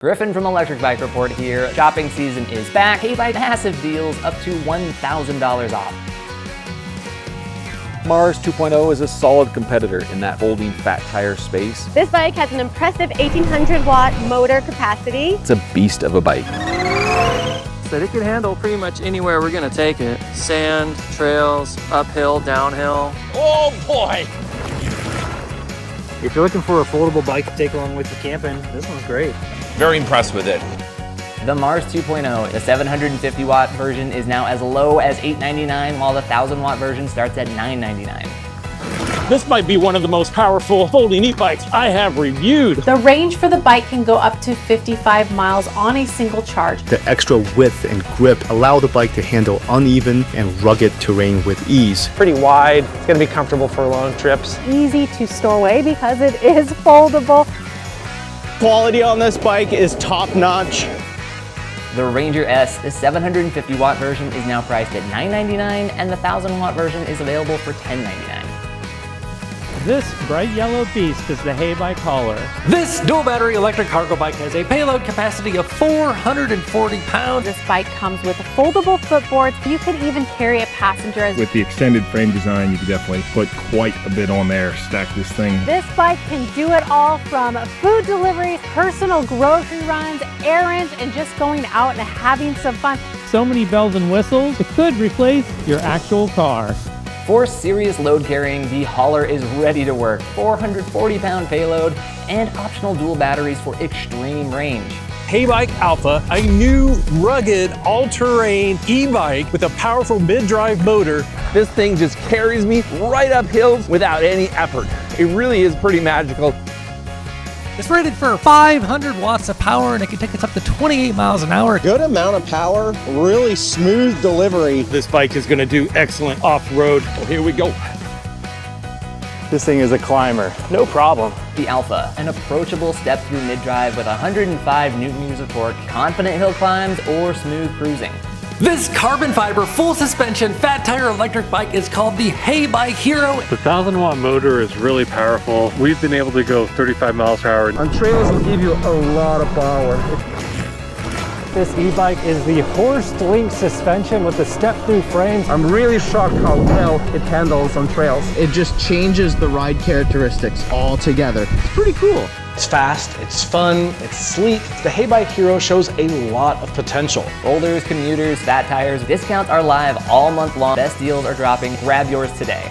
Griffin from Electric Bike Report here. Shopping season is back. Heybike massive deals up to $1,000 off. Mars 2.0 is a solid competitor in that folding fat tire space. This bike has an impressive 1800 watt motor capacity. It's a beast of a bike. So it can handle pretty much anywhere we're gonna take it. Sand, trails, uphill, downhill. Oh boy! If you're looking for a foldable bike to take along with you camping, this one's great. Very impressed with it. The Mars 2.0, the 750 watt version is now as low as $899, while the 1000 watt version starts at $999. This might be one of the most powerful folding e-bikes I have reviewed. The range for the bike can go up to 55 miles on a single charge. The extra width and grip allow the bike to handle uneven and rugged terrain with ease. Pretty wide, it's gonna be comfortable for long trips. Easy to store away because it is foldable. Quality on this bike is top notch. The Ranger S, the 750 watt version is now priced at $999, and the 1000 watt version is available for $1099. This bright yellow beast is the Heybike hauler. This dual battery electric cargo bike has a payload capacity of 440 pounds. This bike comes with foldable footboards. You could even carry a passenger. With the extended frame design, you can definitely put quite a bit on there, stack this thing. This bike can do it all, from food deliveries, personal grocery runs, errands, and just going out and having some fun. So many bells and whistles, it could replace your actual car. For serious load carrying, the hauler is ready to work. 440 pound payload and optional dual batteries for extreme range. Heybike Alpha, a new, rugged, all-terrain e-bike with a powerful mid-drive motor. This thing just carries me right up hills without any effort. It really is pretty magical. It's rated for 500 watts of power, and it can take us up to 28 miles an hour. Good amount of power, really smooth delivery. This bike is gonna do excellent off-road. Oh, here we go. This thing is a climber, no problem. The Alpha, an approachable step-through mid-drive with 105 Newton-meters of torque, confident hill climbs, or smooth cruising. This carbon fiber full suspension fat tire electric bike is called the Heybike Hero. The 1000 watt motor is really powerful. We've been able to go 35 miles per hour. On trails, it'll give you a lot of power. This e-bike is the Horst-Link suspension with the step-through frames. I'm really shocked how well it handles on trails. It just changes the ride characteristics altogether. It's pretty cool. It's fast, it's fun, it's sleek. The Heybike Hero shows a lot of potential. Folders, commuters, fat tires, discounts are live all month long. Best deals are dropping. Grab yours today.